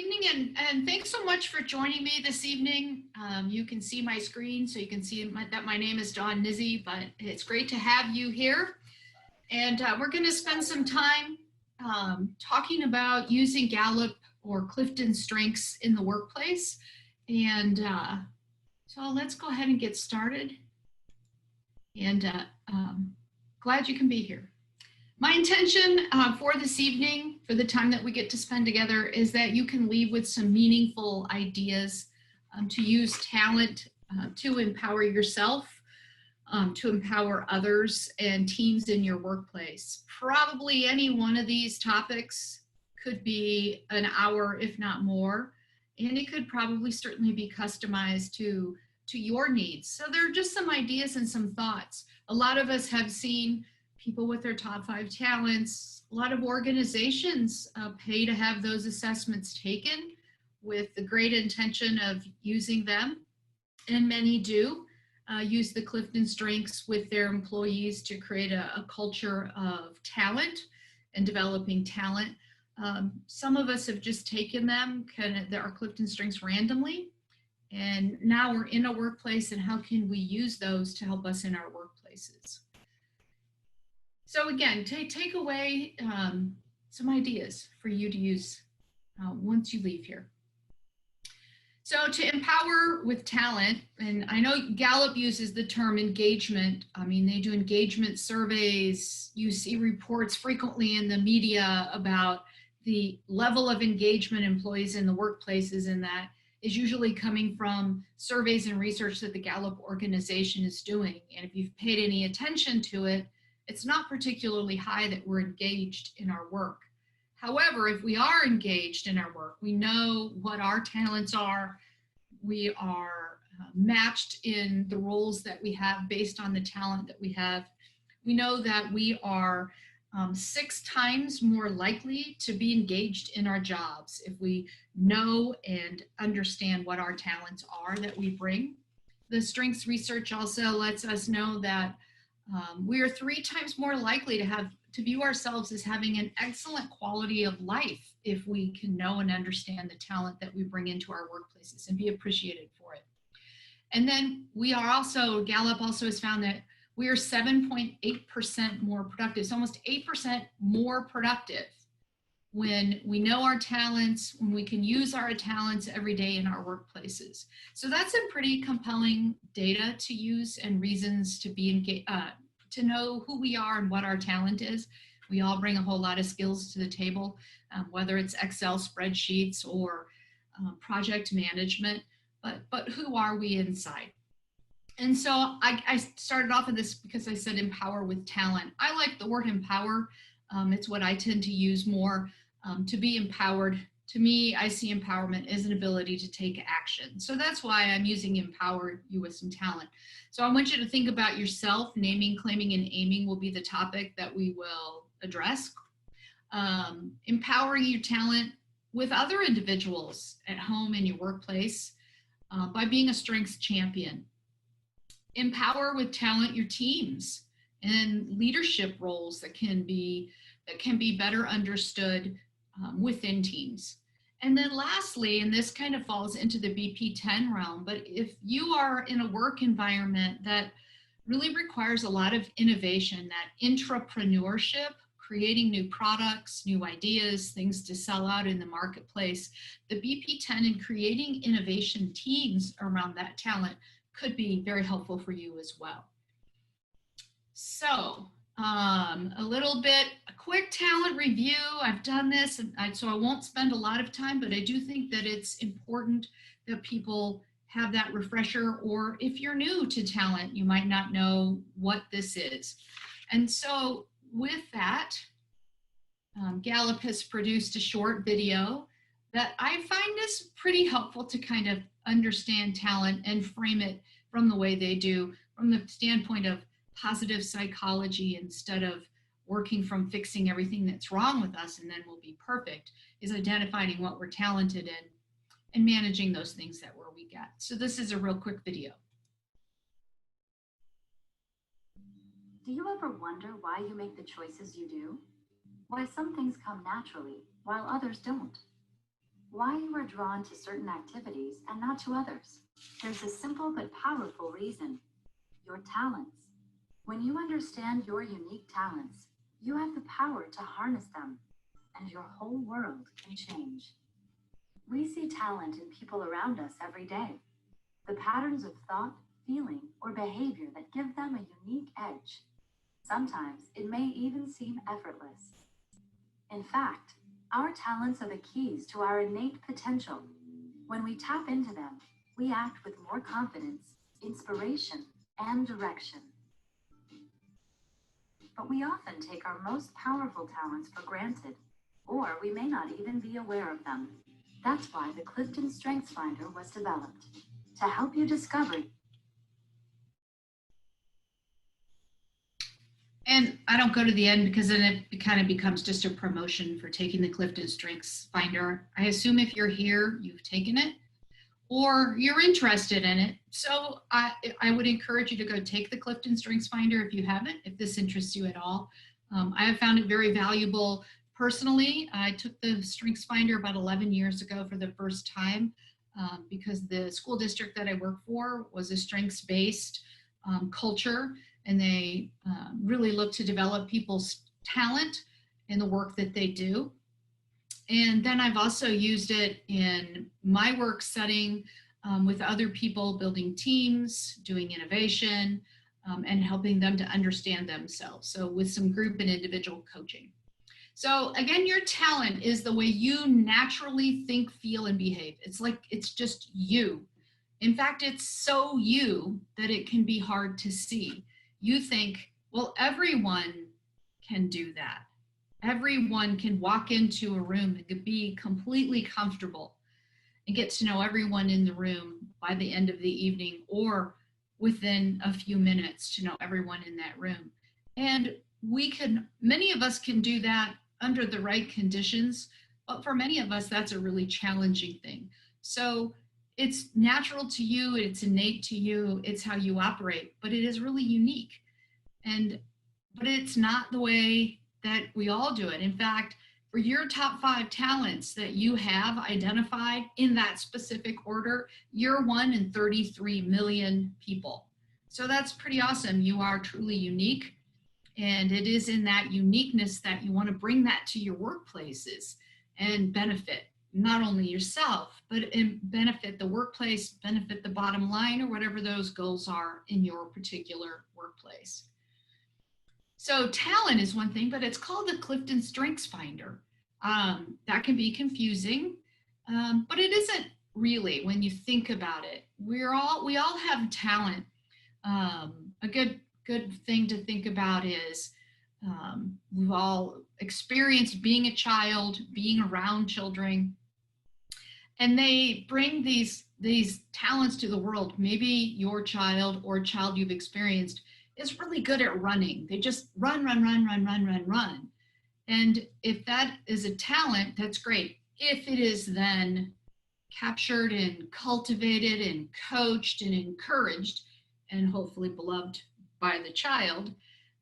evening, and thanks so much for joining me this evening. You can see my screen, so you can see that my name is Dawn Nizzi, but it's great to have you here. And we're going to spend some time talking about using Gallup or Clifton strengths in the workplace. And so let's go ahead and get started. And glad you can be here. My intention for this evening, for the time that we get to spend together, is that you can leave with some meaningful ideas to use talent to empower yourself, to empower others and teams in your workplace. Probably any one of these topics could be an hour, if not more, and it could probably certainly be customized to your needs. So there are just some ideas and some thoughts. A lot of us have seen people with their top 5 talents. A lot of organizations pay to have those assessments taken with the great intention of using them. And many do use the Clifton strengths with their employees to create a culture of talent and developing talent. Some of us have just taken them, our Clifton strengths randomly. And now we're in a workplace, and how can we use those to help us in our workplaces? So again, take away some ideas for you to use once you leave here. So to empower with talent, and I know Gallup uses the term engagement. I mean, they do engagement surveys. You see reports frequently in the media about the level of engagement employees in the workplaces, and that is usually coming from surveys and research that the Gallup organization is doing. And if you've paid any attention to it, it's not particularly high that we're engaged in our work. However, if we are engaged in our work, we know what our talents are. We are matched in the roles that we have based on the talent that we have. We know that we are 6 times more likely to be engaged in our jobs if we know and understand what our talents are that we bring. The strengths research also lets us know that we are 3 times more likely to view ourselves as having an excellent quality of life if we can know and understand the talent that we bring into our workplaces and be appreciated for it. And then Gallup also has found that we are 7.8% more productive. It's almost 8% more productive when we know our talents, when we can use our talents every day in our workplaces. So that's some pretty compelling data to use and reasons to be engaged, to know who we are and what our talent is. We all bring a whole lot of skills to the table, whether it's Excel spreadsheets or project management, but who are we inside? And so I started off with this because I said empower with talent. I like the word empower. It's what I tend to use more. To be empowered, to me, I see empowerment as an ability to take action. So that's why I'm using empower you with some talent. So I want you to think about yourself. Naming, claiming, and aiming will be the topic that we will address. Empowering your talent with other individuals at home in your workplace by being a strengths champion. Empower with talent your teams and leadership roles that can be better understood within teams. And then lastly, and this kind of falls into the BP10 realm, but if you are in a work environment that really requires a lot of innovation, that intrapreneurship, creating new products, new ideas, things to sell out in the marketplace, the BP10 and creating innovation teams around that talent could be very helpful for you as well. So a quick talent review. I've done this, so I won't spend a lot of time, but I do think that it's important that people have that refresher, or if you're new to talent, you might not know what this is. And so with that, Gallup has produced a short video that I find is pretty helpful to kind of understand talent and frame it from the way they do, from the standpoint of positive psychology instead of working from fixing everything that's wrong with us and then we'll be perfect, is identifying what we're talented in and managing those things that we're weak at. So this is a real quick video. Do you ever wonder why you make the choices you do? Why some things come naturally while others don't? why you are drawn to certain activities and not to others. There's a simple but powerful reason: your talents. When you understand your unique talents, you have the power to harness them, and your whole world can change. We see talent in people around us every day, the patterns of thought, feeling, or behavior that give them a unique edge. Sometimes it may even seem effortless. In fact, our talents are the keys to our innate potential. When we tap into them, we act with more confidence, inspiration, and direction. But we often take our most powerful talents for granted, or we may not even be aware of them. That's why the Clifton Strengths Finder was developed, to help you discover. And I don't go to the end because then it kind of becomes just a promotion for taking the Clifton Strengths Finder. I assume if you're here, you've taken it or you're interested in it. So I would encourage you to go take the Clifton Strengths Finder if you haven't, if this interests you at all. I have found it very valuable. Personally, I took the Strengths Finder about 11 years ago for the first time because the school district that I work for was a strengths-based culture, and they really look to develop people's talent in the work that they do. And then I've also used it in my work setting with other people, building teams, doing innovation, and helping them to understand themselves. So with some group and individual coaching. So again, your talent is the way you naturally think, feel, and behave. It's like, it's just you. In fact, it's so you that it can be hard to see. You think, well, everyone can do that. Everyone can walk into a room and be completely comfortable and get to know everyone in the room by the end of the evening or within a few minutes to know everyone in that room. And many of us can do that under the right conditions, but for many of us, that's a really challenging thing. So it's natural to you, it's innate to you, it's how you operate, but it is really unique. But it's not the way that we all do it. In fact, for your top 5 talents that you have identified in that specific order, you're 1 in 33 million people. So that's pretty awesome. You are truly unique. And it is in that uniqueness that you want to bring that to your workplaces and benefit not only yourself, but benefit the workplace, benefit the bottom line, or whatever those goals are in your particular workplace. So talent is one thing, but it's called the Clifton Strengths Finder. That can be confusing, but it isn't really when you think about it. We all have talent. A good thing to think about is we've all experienced being a child, being around children, and they bring these talents to the world. Maybe your child or child you've experienced is really good at running. They just run. And if that is a talent, that's great. If it is then captured and cultivated and coached and encouraged and hopefully beloved by the child,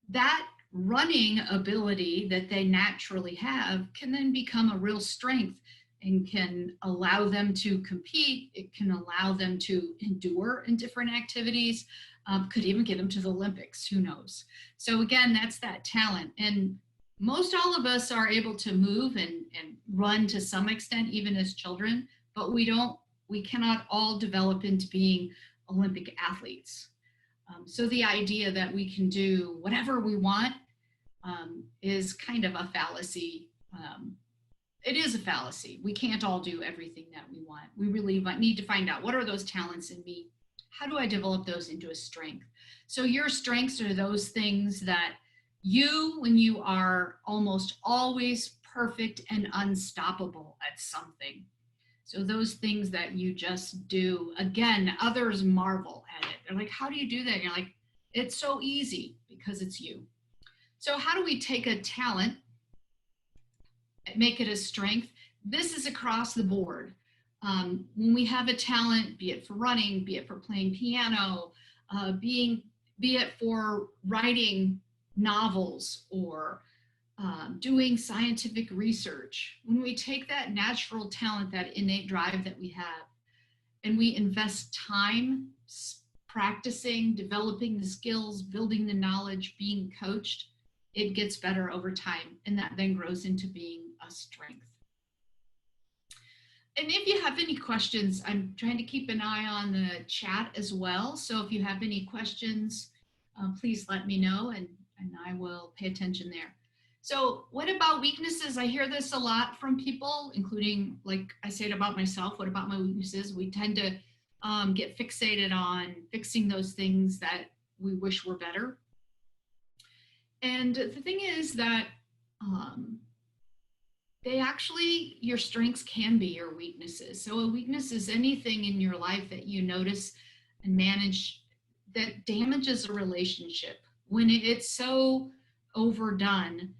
that running ability that they naturally have can then become a real strength and can allow them to compete. It can allow them to endure in different activities. Could even get them to the Olympics, who knows? So again, that's that talent. And most all of us are able to move and run to some extent, even as children, but we cannot all develop into being Olympic athletes. So the idea that we can do whatever we want is kind of a fallacy. It is a fallacy. We can't all do everything that we want. We really need to find out, what are those talents in me? How do I develop those into a strength? So your strengths are those things that when you are almost always perfect and unstoppable at something. So those things that you just do, again, others marvel at it. They're like, how do you do that? And you're like, it's so easy because it's you. So how do we take a talent, make it a strength? This is across the board. When we have a talent, be it for running, be it for playing piano, be it for writing novels or doing scientific research, when we take that natural talent, that innate drive that we have, and we invest time practicing, developing the skills, building the knowledge, being coached, it gets better over time. And that then grows into being a strength. And if you have any questions, I'm trying to keep an eye on the chat as well. So if you have any questions, please let me know and I will pay attention there. So what about weaknesses? I hear this a lot from people, including, like I said about myself, what about my weaknesses? We tend to get fixated on fixing those things that we wish were better. And the thing is that your strengths can be your weaknesses. So a weakness is anything in your life that you notice and manage that damages a relationship. When it's so overdone,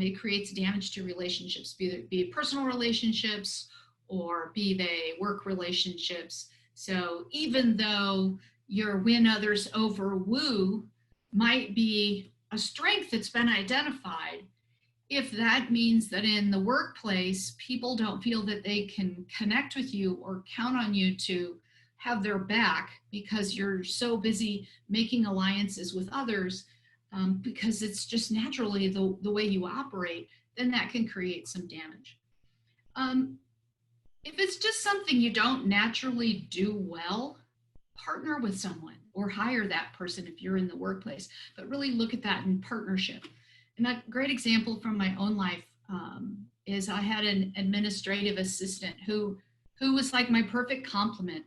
it creates damage to relationships, be it personal relationships or be they work relationships. So even though your win others over woo might be a strength that's been identified, if that means that in the workplace, people don't feel that they can connect with you or count on you to have their back because you're so busy making alliances with others, because it's just naturally the way you operate, then that can create some damage. If it's just something you don't naturally do well, partner with someone or hire that person if you're in the workplace, but really look at that in partnership. And a great example from my own life is I had an administrative assistant who was like my perfect complement.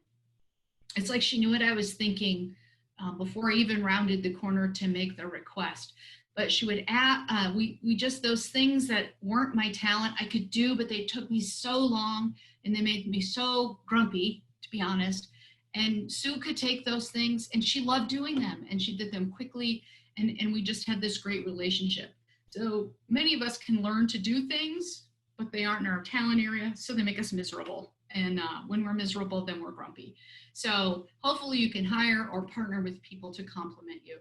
It's like she knew what I was thinking before I even rounded the corner to make the request. But she would add, we just, those things that weren't my talent I could do, but they took me so long and they made me so grumpy, to be honest. And Sue could take those things and she loved doing them and she did them quickly. And we just had this great relationship. So many of us can learn to do things, but they aren't in our talent area, so they make us miserable. And when we're miserable, then we're grumpy. So hopefully you can hire or partner with people to complement you.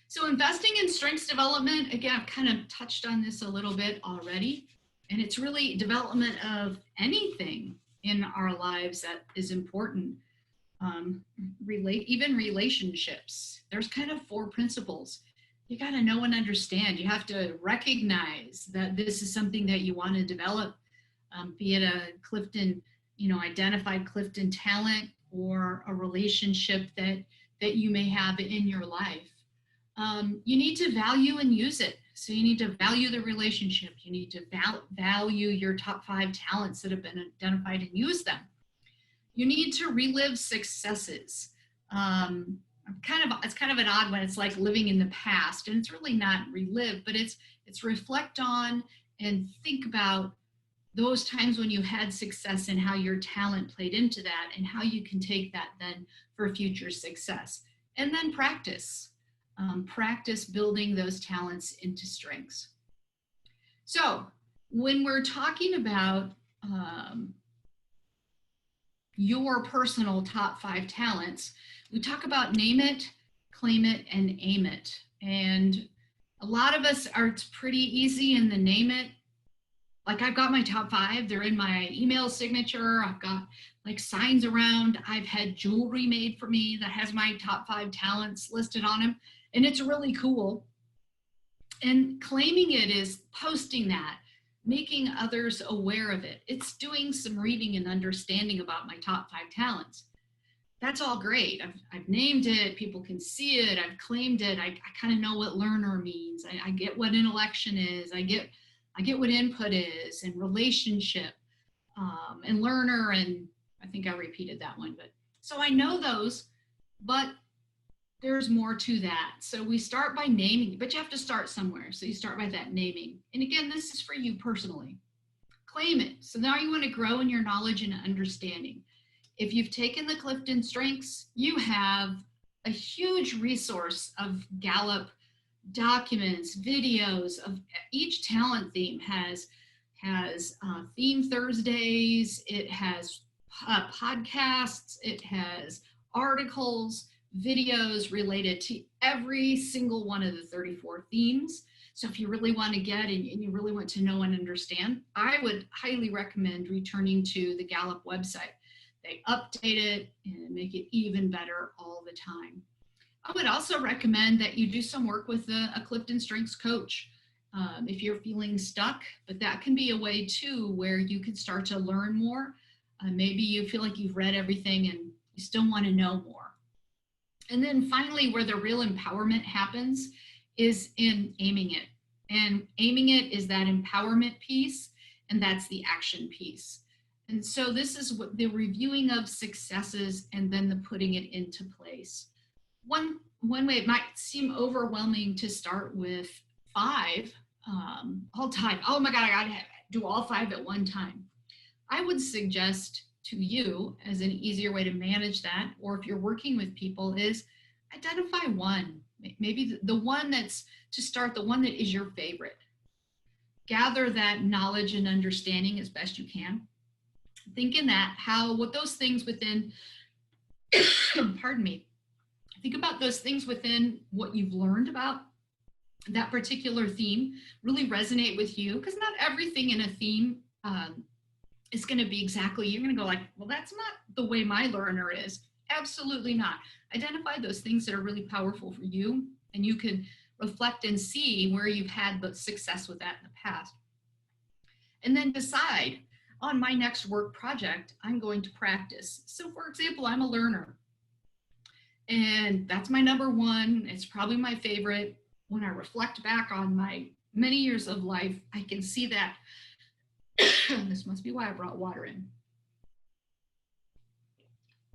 So investing in strengths development, again, I've kind of touched on this a little bit already, and it's really development of anything in our lives that is important. Even relationships. There's kind of 4 principles. You got to know and understand. You have to recognize that this is something that you want to develop, be it a Clifton, identified Clifton talent or a relationship that you may have in your life. You need to value and use it. So you need to value the relationship. You need to value your top 5 talents that have been identified and use them. You need to relive successes. It's kind of an odd one. It's like living in the past, and it's really not relive, but it's reflect on and think about those times when you had success and how your talent played into that and how you can take that then for future success. And then practice. Practice building those talents into strengths. So when we're talking about your personal top 5 talents, we talk about name it, claim it, and aim it. And a lot of us it's pretty easy in the name it. Like I've got my top 5, they're in my email signature. I've got like signs around. I've had jewelry made for me that has my top 5 talents listed on them. And it's really cool. And claiming it is posting that, making others aware of it. It's doing some reading and understanding about my top 5 talents. That's all great. I've named it, people can see it, I've claimed it, I kind of know what learner means. I get what intellection is, I get what input is, and relationship, and learner, and I think I repeated that one. But so I know those, but there's more to that. So we start by naming, but you have to start somewhere. So you start by that naming. And again, this is for you personally. Claim it. So now you want to grow in your knowledge and understanding. If you've taken the Clifton Strengths, you have a huge resource of Gallup documents, videos of each talent theme has theme Thursdays, it has podcasts, it has articles, videos related to every single one of the 34 themes. So if you really want to get and you really want to know and understand, I would highly recommend returning to the Gallup website. They update it and make it even better all the time. I would also recommend that you do some work with a Clifton Strengths coach if you're feeling stuck, but that can be a way too where you can start to learn more. Maybe you feel like you've read everything and you still want to know more. And then finally, where the real empowerment happens is in aiming it. And aiming it is that empowerment piece, and that's the action piece. And so this is what the reviewing of successes and then the putting it into place. One way it might seem overwhelming to start with 5 all time. Oh my God, I gotta do all 5 at one time. I would suggest to you as an easier way to manage that, or if you're working with people, is identify one. Maybe the one that's to start, the one that is your favorite. Gather that knowledge and understanding as best you can. Think in that, what those things within, pardon me, think about those things within what you've learned about that particular theme really resonate with you, because not everything in a theme is going to be exactly, you're going to go like, well, that's not the way my learner is. Absolutely not. Identify those things that are really powerful for you, and you can reflect and see where you've had the success with that in the past. And then decide, on my next work project, I'm going to practice. So for example, I'm a learner, and that's my number one. It's probably my favorite. When I reflect back on my many years of life, I can see that. This must be why I brought water in.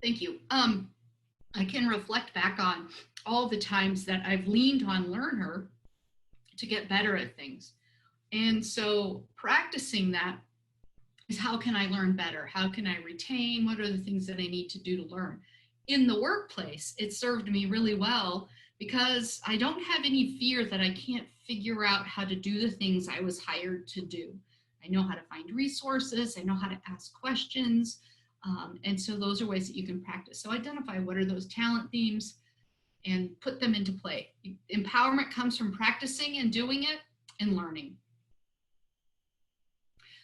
Thank you. I can reflect back on all the times that I've leaned on Learner to get better at things. And so practicing that is, how can I learn better? How can I retain? What are the things that I need to do to learn? In the workplace, it served me really well because I don't have any fear that I can't figure out how to do the things I was hired to do. I know how to find resources. I know how to ask questions. And so those are ways that you can practice. So identify what are those talent themes and put them into play. Empowerment comes from practicing and doing it and learning.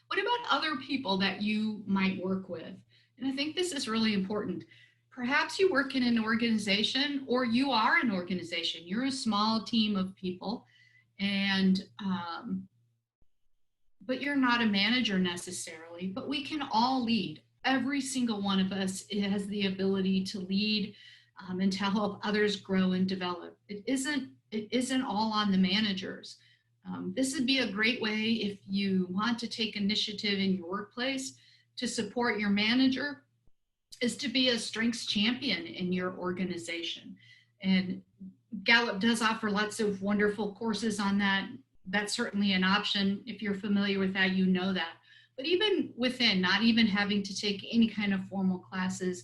What about other people that you might work with? And I think this is really important. Perhaps you work in an organization, or you are an organization. You're a small team of people, and but you're not a manager necessarily, but we can all lead. Every single one of us has the ability to lead and to help others grow and develop. It isn't all on the managers. This would be a great way, if you want to take initiative in your workplace to support your manager, is to be a strengths champion in your organization. And Gallup does offer lots of wonderful courses on that. That's certainly an option. If you're familiar with that, you know that. But even within, not even having to take any kind of formal classes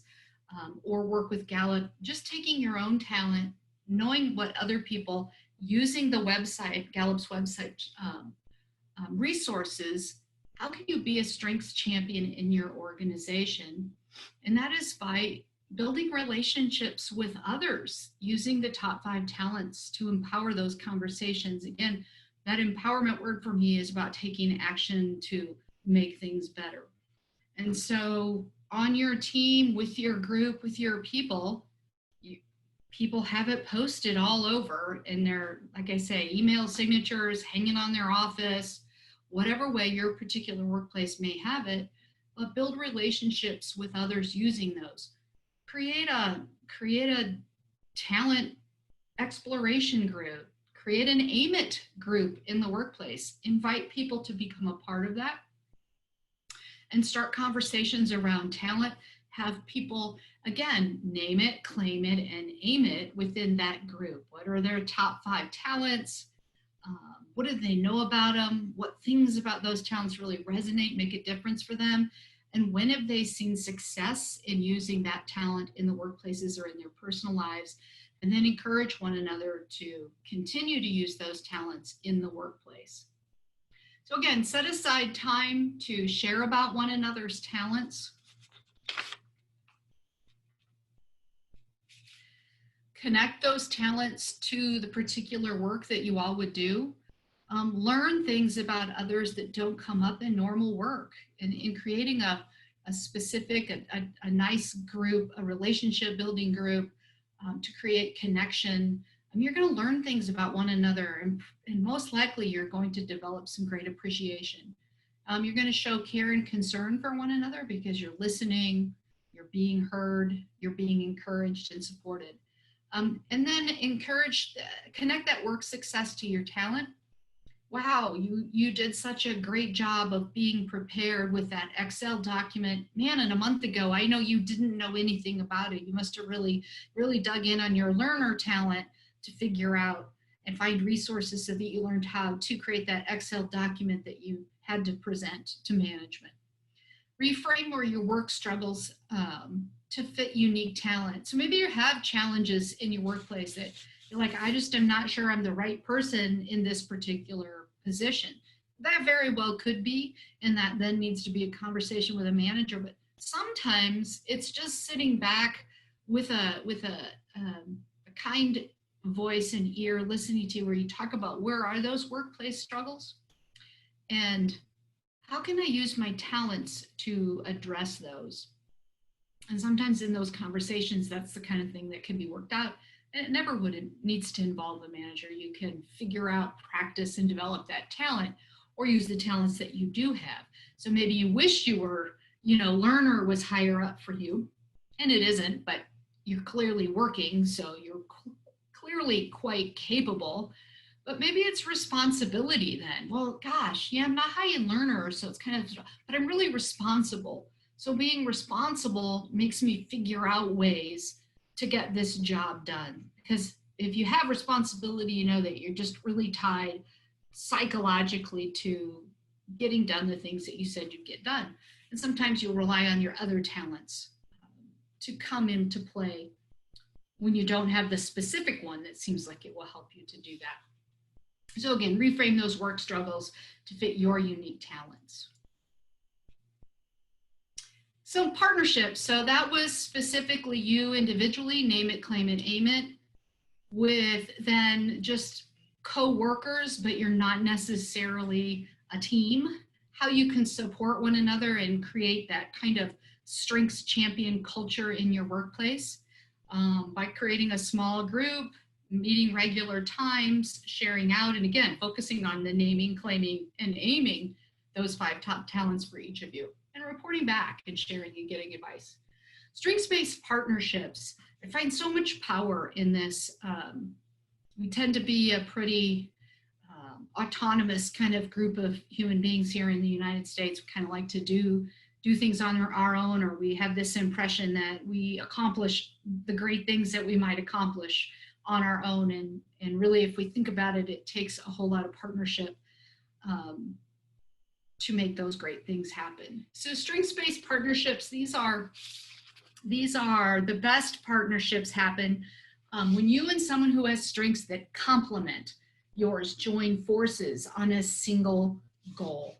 or work with Gallup, just taking your own talent, knowing what other people, using the website, Gallup's website resources, how can you be a strengths champion in your organization? And that is by building relationships with others, using the top 5 talents to empower those conversations. Again, that empowerment word for me is about taking action to make things better. And so on your team, with your group, with your people, people have it posted all over in their, like I say, email signatures, hanging on their office, whatever way your particular workplace may have it, but build relationships with others using those. Create a talent exploration group, create an AIM IT group in the workplace, invite people to become a part of that, and start conversations around talent. Have people, again, name it, claim it, and aim it within that group. What are their top 5 talents? What do they know about them? What things about those talents really resonate, make a difference for them? And when have they seen success in using that talent in the workplaces or in their personal lives? And then encourage one another to continue to use those talents in the workplace. So again, set aside time to share about one another's talents. Connect those talents to the particular work that you all would do. Learn things about others that don't come up in normal work, and in creating a specific, a nice group, a relationship building group, to create connection. You're going to learn things about one another, and most likely you're going to develop some great appreciation. You're going to show care and concern for one another because you're listening, you're being heard, you're being encouraged and supported. And then connect that work success to your talent. Wow, you did such a great job of being prepared with that Excel document. Man, and a month ago, I know you didn't know anything about it. You must have really dug in on your learner talent to figure out and find resources so that you learned how to create that Excel document that you had to present to management. Reframe where your work struggles to fit unique talent. So maybe you have challenges in your workplace that you're like, I just am not sure I'm the right person in this particular position. That very well could be, and that then needs to be a conversation with a manager. But sometimes it's just sitting back with a kind voice and ear, listening to you, where you talk about where are those workplace struggles, and how can I use my talents to address those? And sometimes in those conversations, that's the kind of thing that can be worked out. And it never needs to involve a manager. You can figure out, practice, and develop that talent, or use the talents that you do have. So maybe you wish you were, learner was higher up for you, and it isn't, but you're clearly working, so you're clearly quite capable. But maybe it's responsibility then. Well, gosh, yeah, I'm not high in learner, so it's kind of, but I'm really responsible. So being responsible makes me figure out ways to get this job done. Because if you have responsibility, you know that you're just really tied psychologically to getting done the things that you said you'd get done. And sometimes you'll rely on your other talents to come into play when you don't have the specific one that seems like it will help you to do that. So again, reframe those work struggles to fit your unique talents. So partnerships, so that was specifically you individually, name it, claim it, aim it, with then just co-workers, but you're not necessarily a team. How you can support one another and create that kind of strengths champion culture in your workplace by creating a small group, meeting regular times, sharing out, and again, focusing on the naming, claiming, and aiming those 5 top talents for each of you, and reporting back and sharing and getting advice. Strengths-based partnerships. I find so much power in this. We tend to be a pretty autonomous kind of group of human beings here in the United States. We kind of like to do things on our own, or we have this impression that we accomplish the great things that we might accomplish on our own. And really, if we think about it, it takes a whole lot of partnership to make those great things happen. So strengths-based partnerships, these are the best partnerships happen when you and someone who has strengths that complement yours join forces on a single goal.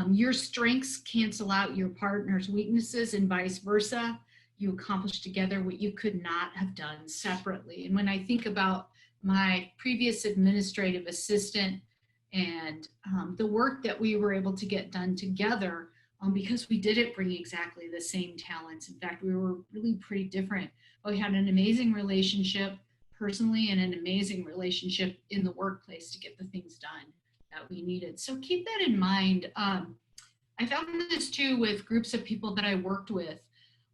Your strengths cancel out your partner's weaknesses and vice versa. You accomplish together what you could not have done separately. And when I think about my previous administrative assistant and the work that we were able to get done together, because we didn't bring exactly the same talents. In fact, we were really pretty different. But we had an amazing relationship personally and an amazing relationship in the workplace to get the things done that we needed. So keep that in mind. I found this too with groups of people that I worked with.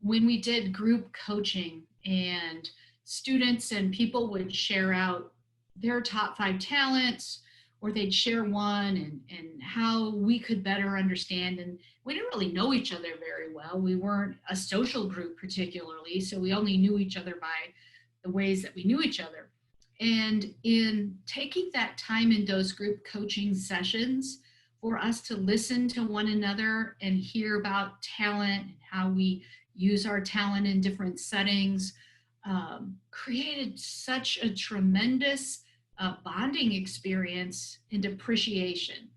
When we did group coaching and students and people would share out their top 5 talents, or they'd share one and how we could better understand. And we didn't really know each other very well. We weren't a social group particularly, so we only knew each other by the ways that we knew each other. And in taking that time in those group coaching sessions for us to listen to one another and hear about talent and how we use our talent in different settings, created such a tremendous bonding experience and appreciation.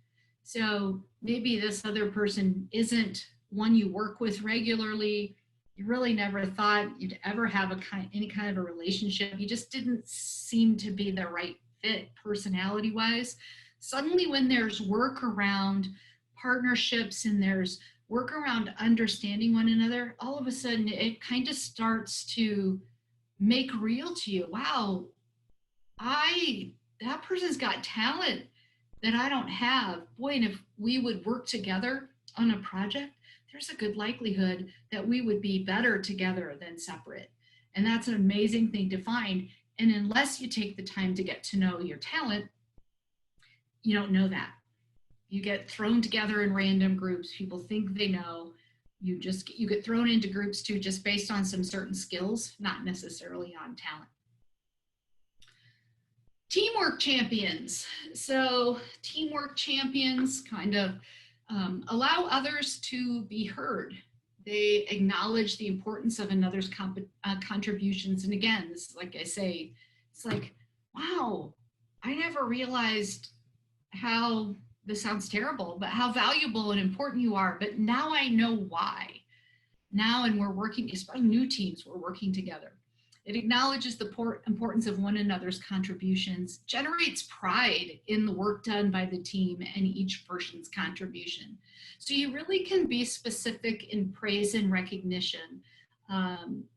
So maybe this other person isn't one you work with regularly. You really never thought you'd ever have any kind of a relationship. You just didn't seem to be the right fit personality-wise. Suddenly when there's work around partnerships and there's work around understanding one another, all of a sudden it kind of starts to make real to you. Wow, that person's got talent that I don't have. Boy, and if we would work together on a project, there's a good likelihood that we would be better together than separate. And that's an amazing thing to find. And unless you take the time to get to know your talent, you don't know that. You get thrown together in random groups. People think they know. You get thrown into groups too, just based on some certain skills, not necessarily on talent. Teamwork champions. So teamwork champions kind of allow others to be heard. They acknowledge the importance of another's contributions. And again, this is like I say, it's like, wow, I never realized how, this sounds terrible, but how valuable and important you are. But now I know why. Now, and we're working, especially new teams, we're working together. It acknowledges the importance of one another's contributions, generates pride in the work done by the team and each person's contribution. So you really can be specific in praise and recognition.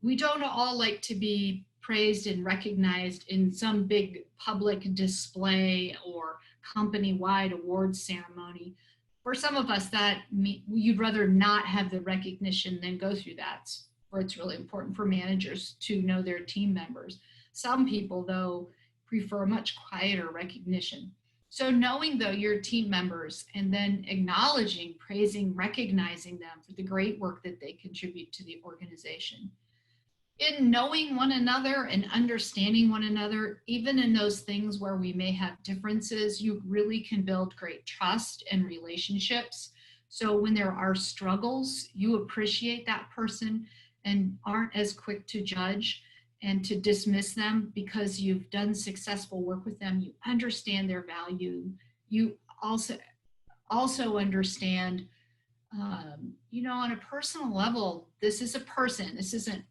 We don't all like to be praised and recognized in some big public display or company-wide awards ceremony. For some of us, you'd rather not have the recognition than go through that. Or it's really important for managers to know their team members. Some people, though, prefer much quieter recognition. So knowing, though, your team members and then acknowledging, praising, recognizing them for the great work that they contribute to the organization. In knowing one another and understanding one another, even in those things where we may have differences, you really can build great trust and relationships. So when there are struggles, you appreciate that person and aren't as quick to judge and to dismiss them because you've done successful work with them. You understand their value. You also understand, on a personal level, this is a person. This isn't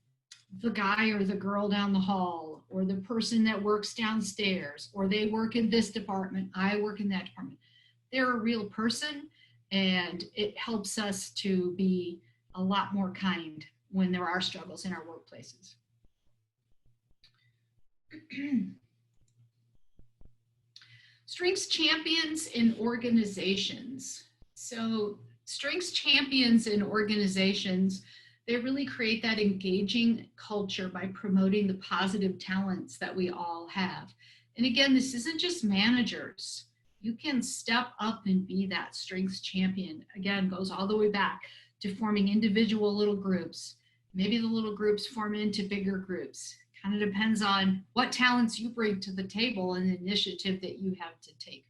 the guy or the girl down the hall or the person that works downstairs, or they work in this department, I work in that department. They're a real person, and it helps us to be a lot more kind when there are struggles in our workplaces. Strengths champions in organizations. So strengths champions in organizations, they really create that engaging culture by promoting the positive talents that we all have. And again, this isn't just managers. You can step up and be that strengths champion. Again, goes all the way back to forming individual little groups. Maybe the little groups form into bigger groups. Kind of depends on what talents you bring to the table and the initiative that you have to take.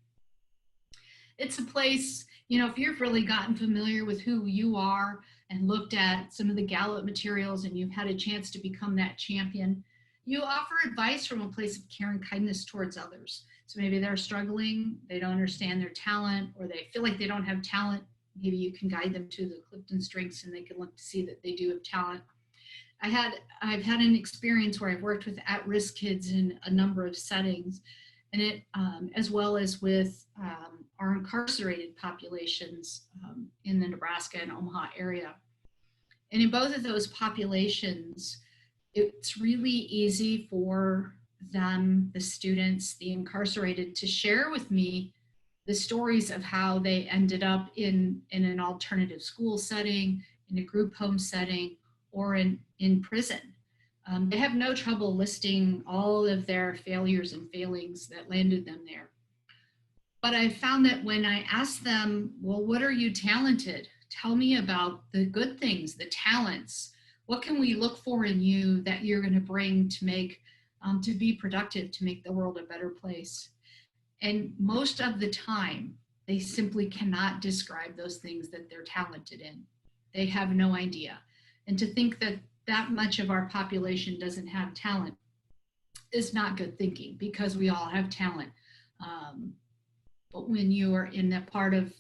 It's a place, if you've really gotten familiar with who you are and looked at some of the Gallup materials and you've had a chance to become that champion, you offer advice from a place of care and kindness towards others. So maybe they're struggling, they don't understand their talent, or they feel like they don't have talent. Maybe you can guide them to the Clifton strengths and they can look to see that they do have talent. I've had an experience where I've worked with at-risk kids in a number of settings, and it as well as with our incarcerated populations in the Nebraska and Omaha area. And in both of those populations, it's really easy for them, the students, the incarcerated, to share with me the stories of how they ended up in an alternative school setting, in a group home setting, or in prison. They have no trouble listing all of their failures and failings that landed them there. But I found that when I asked them, well, what are you talented? Tell me about the good things, the talents. What can we look for in you that you're going to bring to make, to be productive, to make the world a better place? And most of the time, they simply cannot describe those things that they're talented in. They have no idea. And to think that that much of our population doesn't have talent is not good thinking, because we all have talent. But when you are in that part of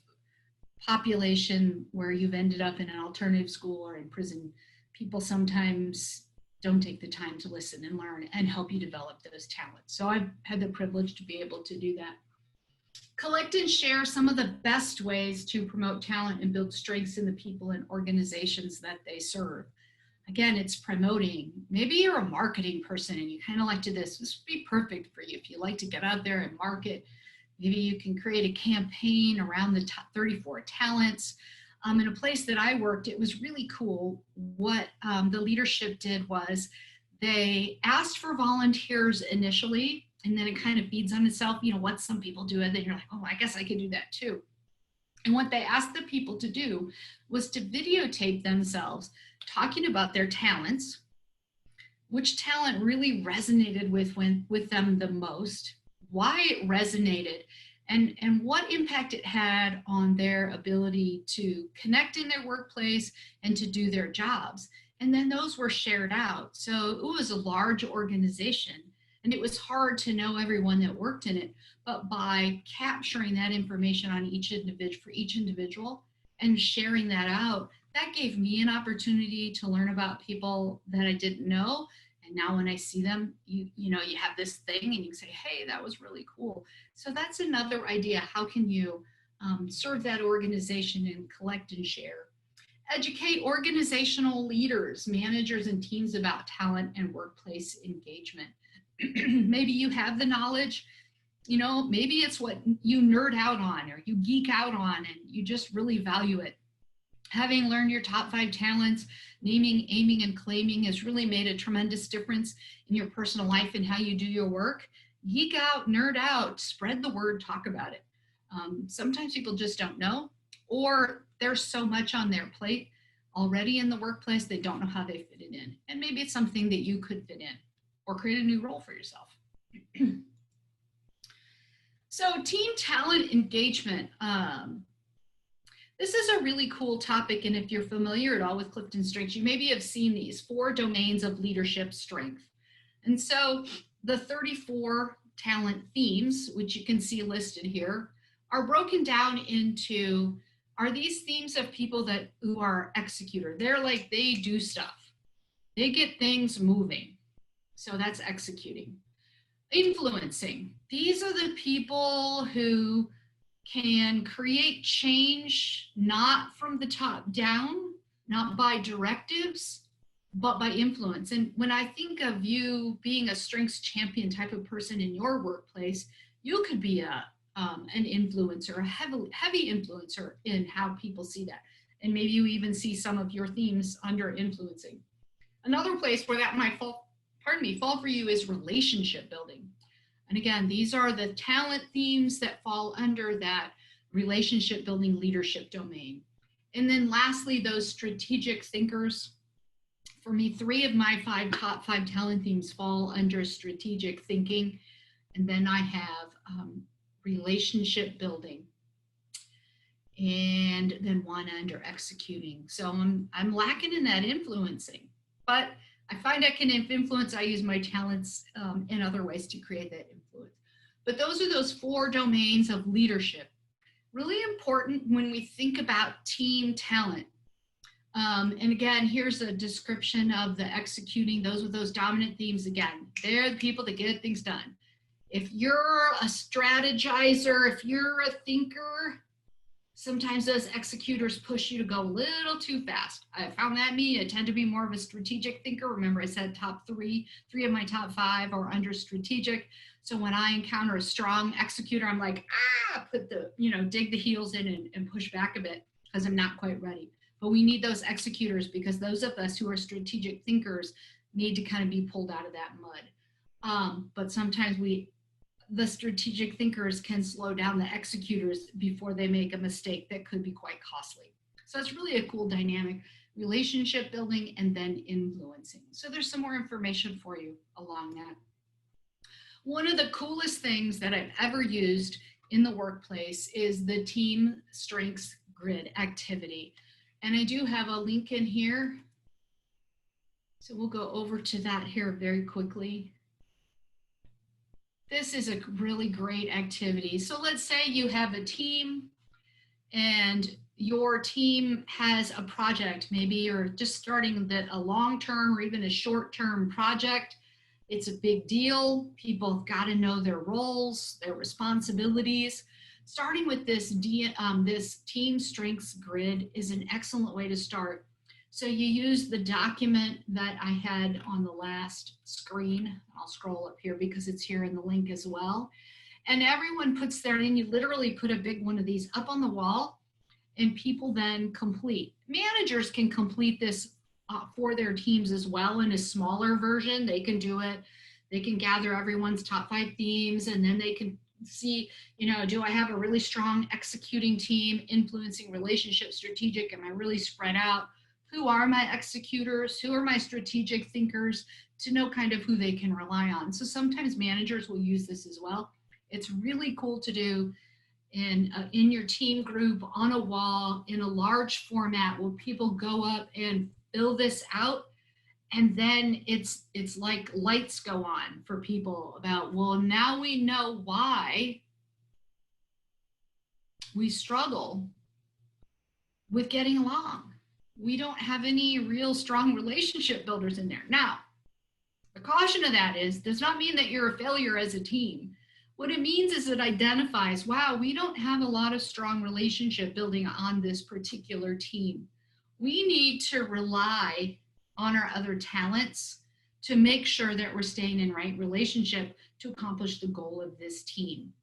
population where you've ended up in an alternative school or in prison, people sometimes don't take the time to listen and learn and help you develop those talents. So I've had the privilege to be able to do that. Collect and share some of the best ways to promote talent and build strengths in the people and organizations that they serve. Again, it's promoting. Maybe you're a marketing person and you kind of like to this. This would be perfect for you if you like to get out there and market. Maybe you can create a campaign around the top 34 talents. In a place that I worked, it was really cool. What the leadership did was they asked for volunteers initially, and then it kind of feeds on itself. You know, what some people do, and then you're like, oh, I guess I could do that too. And what they asked the people to do was to videotape themselves talking about their talents, which talent really resonated with them the most, why it resonated, and what impact it had on their ability to connect in their workplace and to do their jobs. And then those were shared out. So it was a large organization, and it was hard to know everyone that worked in it. But by capturing that information on for each individual and sharing that out, that gave me an opportunity to learn about people that I didn't know. And now when I see them, you have this thing and you can say, hey, that was really cool. So that's another idea. How can you serve that organization and collect and share? Educate organizational leaders, managers, and teams about talent and workplace engagement. Maybe you have the knowledge, maybe it's what you nerd out on or you geek out on and you just really value it. Having learned your top 5 talents, naming, aiming, and claiming has really made a tremendous difference in your personal life and how you do your work. Geek out, nerd out, spread the word, talk about it. Sometimes people just don't know, or there's so much on their plate already in the workplace, they don't know how they fit it in. And maybe it's something that you could fit in or create a new role for yourself. So team talent engagement. This is a really cool topic, and if you're familiar at all with Clifton strengths, you maybe have seen these 4 domains of leadership strength. And so the 34 talent themes, which you can see listed here, are broken down into, are these themes of people who are executor. They do stuff. They get things moving. So that's executing. Influencing. These are the people who can create change, not from the top down, not by directives, but by influence. And when I think of you being a strengths champion type of person in your workplace, you could be an influencer, a heavy influencer in how people see that. And maybe you even see some of your themes under influencing. Another place where that might fall for you is relationship building. And again, these are the talent themes that fall under that relationship building leadership domain. And then lastly, those strategic thinkers. For me, 3 of my top 5 talent themes fall under strategic thinking. And then I have relationship building. And then 1 under executing. So I'm lacking in that influencing. But I find I can influence. I use my talents in other ways to create that influence. But those are those 4 domains of leadership. Really important when we think about team talent. And again, here's a description of the executing. Those with those dominant themes, again, they're the people that get things done. If you're a strategizer, if you're a thinker, sometimes those executors push you to go a little too fast. I found that I tend to be more of a strategic thinker. Remember, I said top 3 of my top 5 are under strategic. So when I encounter a strong executor, I'm like, dig the heels in and push back a bit because I'm not quite ready. But we need those executors because those of us who are strategic thinkers need to kind of be pulled out of that mud. But sometimes the strategic thinkers can slow down the executors before they make a mistake that could be quite costly. So it's really a cool dynamic, relationship building and then influencing. So there's some more information for you along that. One of the coolest things that I've ever used in the workplace is the team strengths grid activity. And I do have a link in here. So we'll go over to that here very quickly. This is a really great activity. So let's say you have a team and your team has a project. Maybe you're just starting a long-term or even a short-term project. It's a big deal. People have got to know their roles, their responsibilities. starting with this team strengths grid is an excellent way to start. So you use the document that I had on the last screen. I'll scroll up here because it's here in the link as well. And everyone puts their in. You literally put a big one of these up on the wall, and people then complete. Managers can complete this for their teams as well in a smaller version. They can do it. They can gather everyone's top 5 themes, and then they can see, do I have a really strong executing team, influencing relationships, strategic? Am I really spread out? Who are my executors? Who are my strategic thinkers, to know kind of who they can rely on? So sometimes managers will use this as well. It's really cool to do in your team group, on a wall, in a large format, where people go up and fill this out. And then it's like lights go on for people about, well, now we know why we struggle with getting along. We don't have any real strong relationship builders in there. Now, the caution of that does not mean that you're a failure as a team. What it means is it identifies, wow, we don't have a lot of strong relationship building on this particular team. We need to rely on our other talents to make sure that we're staying in right relationship to accomplish the goal of this team.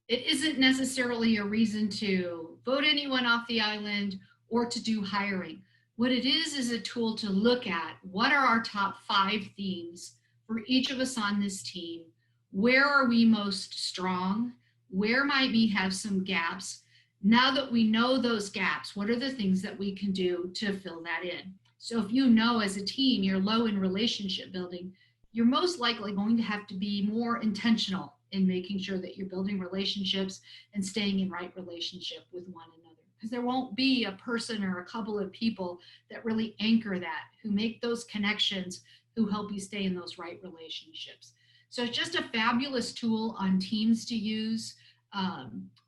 It isn't necessarily a reason to vote anyone off the island or to do hiring. What it is a tool to look at what are our top 5 themes for each of us on this team. Where are we most strong? Where might we have some gaps? Now that we know those gaps, what are the things that we can do to fill that in? So if you know as a team you're low in relationship building, you're most likely going to have to be more intentional in making sure that you're building relationships and staying in right relationship with one another. Because there won't be a person or a couple of people that really anchor that, who make those connections, who help you stay in those right relationships. So it's just a fabulous tool on teams to use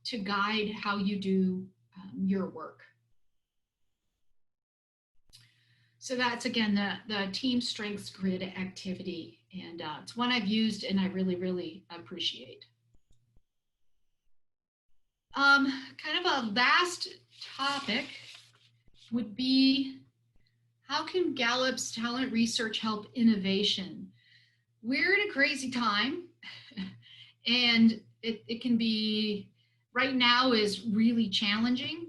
to guide how you do your work. So that's, again, the team strengths grid activity. And it's one I've used and I really, really appreciate. Kind of a last topic would be, how can Gallup's talent research help innovation? We're in a crazy time, and it can be, right now is really challenging.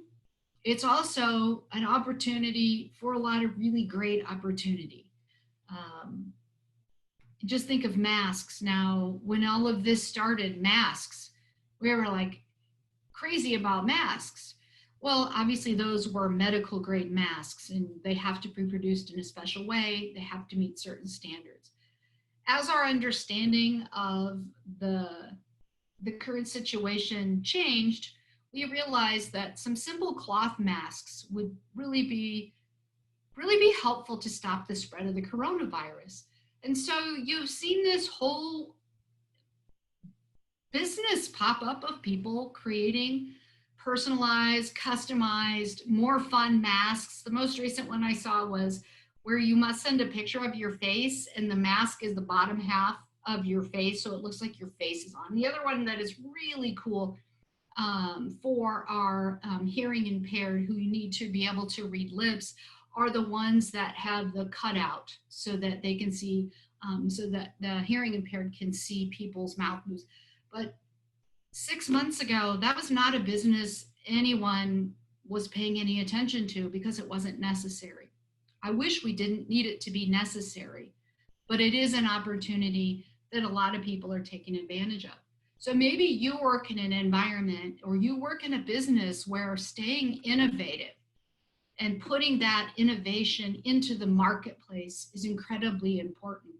It's also an opportunity for a lot of really great opportunity. Just think of masks. Now, when all of this started, masks, we were like crazy about masks. Well, obviously those were medical grade masks, and they have to be produced in a special way. They have to meet certain standards. As our understanding of the current situation changed, we realized that some simple cloth masks would really be helpful to stop the spread of the coronavirus. And so you've seen this whole business pop up of people creating personalized, customized, more fun masks. The most recent one I saw was where you must send a picture of your face and the mask is the bottom half of your face, so it looks like your face is on. The other one that is really cool for our hearing impaired who need to be able to read lips are the ones that have the cutout so that they can see, so that the hearing impaired can see people's mouth moves. But 6 months ago, that was not a business anyone was paying any attention to because it wasn't necessary. I wish we didn't need it to be necessary, but it is an opportunity that a lot of people are taking advantage of. So maybe you work in an environment or you work in a business where staying innovative and putting that innovation into the marketplace is incredibly important.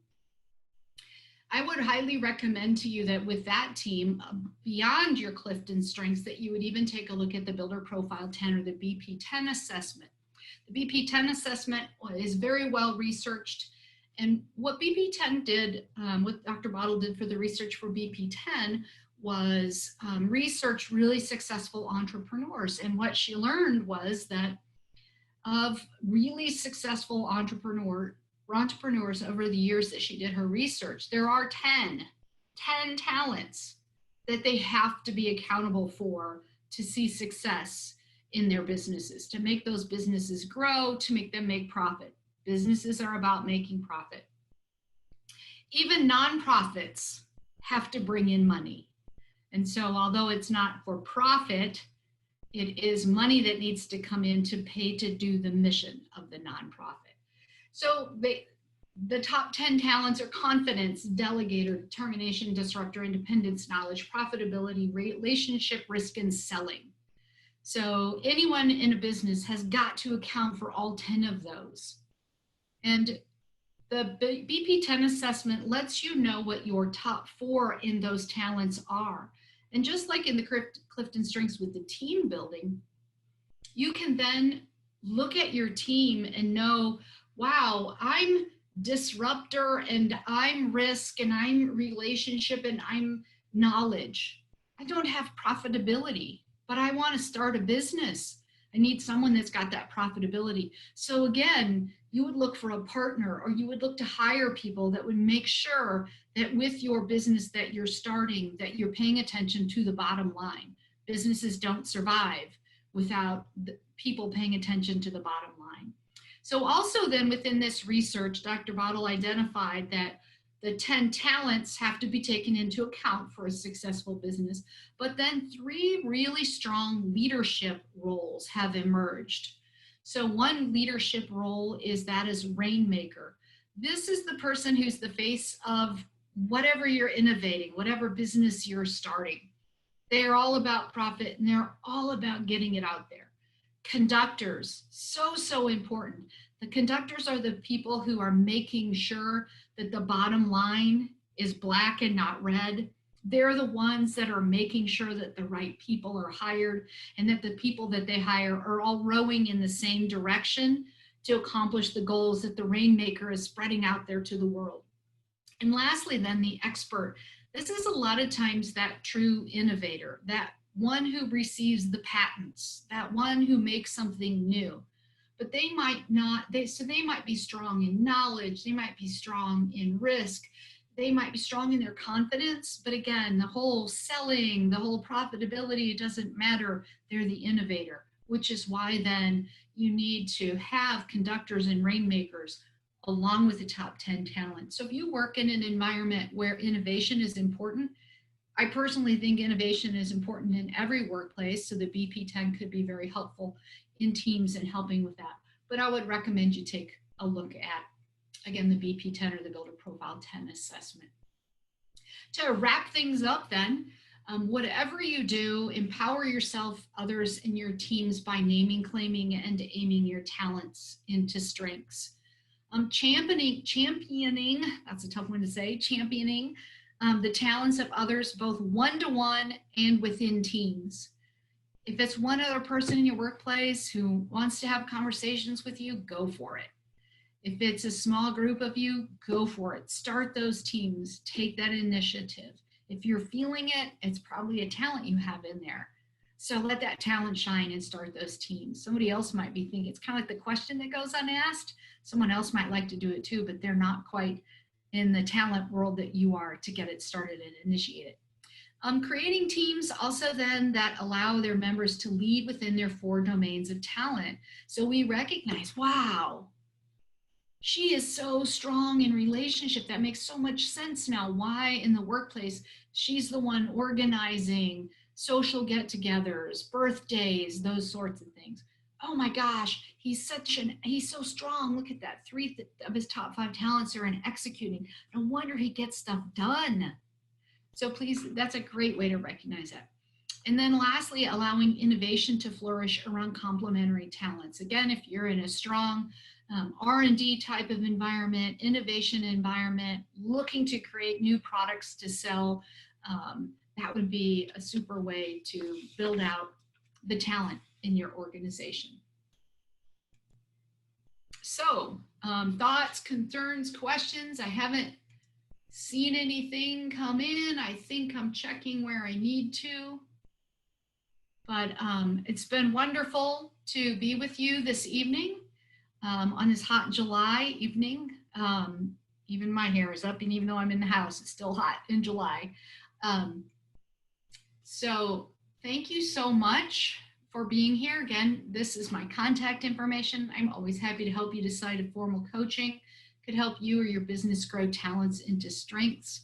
I would highly recommend to you that with that team, beyond your Clifton strengths, that you would even take a look at the Builder Profile 10 or the BP10 assessment. The BP10 assessment is very well researched. And what BP10 did, what Dr. Bottle did for the research for BP10 was research really successful entrepreneurs. And what she learned was that of really successful entrepreneurs over the years that she did her research, there are 10 talents that they have to be accountable for to see success in their businesses, to make those businesses grow, to make them make profit. Businesses are about making profit. Even nonprofits have to bring in money. And so although it's not for profit, it is money that needs to come in to pay to do the mission of the nonprofit. So the top 10 talents are confidence, delegator, determination, disruptor, independence, knowledge, profitability, relationship, risk, and selling. So anyone in a business has got to account for all 10 of those. And the BP10 assessment lets you know what your top 4 in those talents are. And just like in the Clifton Strengths with the team building, you can then look at your team and know, wow, I'm disruptor and I'm risk and I'm relationship and I'm knowledge. I don't have profitability, but I want to start a business. I need someone that's got that profitability. So again, you would look for a partner, or you would look to hire people that would make sure that with your business that you're starting, that you're paying attention to the bottom line. Businesses don't survive without the people paying attention to the bottom line. So also then within this research, Dr. Bottle identified that the 10 talents have to be taken into account for a successful business, but then 3 really strong leadership roles have emerged. So one leadership role is that as rainmaker. This is the person who's the face of whatever you're innovating, whatever business you're starting. They're all about profit and they're all about getting it out there. Conductors, so important. The conductors are the people who are making sure that the bottom line is black and not red. They're the ones that are making sure that the right people are hired and that the people that they hire are all rowing in the same direction to accomplish the goals that the rainmaker is spreading out there to the world. And lastly, then the expert. This is a lot of times that true innovator, that one who receives the patents, that one who makes something new. But they might not, they might be strong in knowledge, they might be strong in risk, they might be strong in their confidence, but again, the whole selling, the whole profitability, it doesn't matter, they're the innovator, which is why then you need to have conductors and rainmakers along with the top 10 talents. So if you work in an environment where innovation is important, I personally think innovation is important in every workplace, so the BP10 could be very helpful in teams and helping with that. But I would recommend you take a look at, again, the BP10 or the Builder Profile 10 assessment. To wrap things up then, whatever you do, empower yourself, others, and your teams by naming, claiming, and aiming your talents into strengths. Championing, that's a tough one to say, championing the talents of others, both one-to-one and within teams. If it's one other person in your workplace who wants to have conversations with you, go for it. If it's a small group of you, go for it. Start those teams, take that initiative. If you're feeling it, it's probably a talent you have in there. So let that talent shine and start those teams. Somebody else might be thinking, it's kind of like the question that goes unasked. Someone else might like to do it too, but they're not quite in the talent world that you are to get it started and initiate it. Creating teams also then that allow their members to lead within their 4 domains of talent. So we recognize, wow, she is so strong in relationship. That makes so much sense now. Why in the workplace, she's the one organizing social get-togethers, birthdays, those sorts of things. Oh my gosh, he's so strong. Look at that. 3 of his top 5 talents are in executing. No wonder he gets stuff done. So please, that's a great way to recognize that. And then lastly, allowing innovation to flourish around complementary talents. Again, if you're in a strong R&D type of environment, innovation environment, looking to create new products to sell, that would be a super way to build out the talent in your organization. So thoughts, concerns, questions? I haven't seen anything come in. I think I'm checking where I need to. But it's been wonderful to be with you this evening on this hot July evening. Even my hair is up, and even though I'm in the house, it's still hot in July. So thank you so much for being here. Again, this is my contact information. I'm always happy to help you decide if formal coaching could help you or your business grow talents into strengths.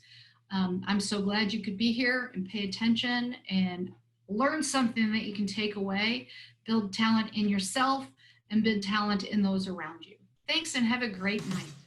I'm so glad you could be here and pay attention and learn something that you can take away, build talent in yourself, and build talent in those around you. Thanks and have a great night.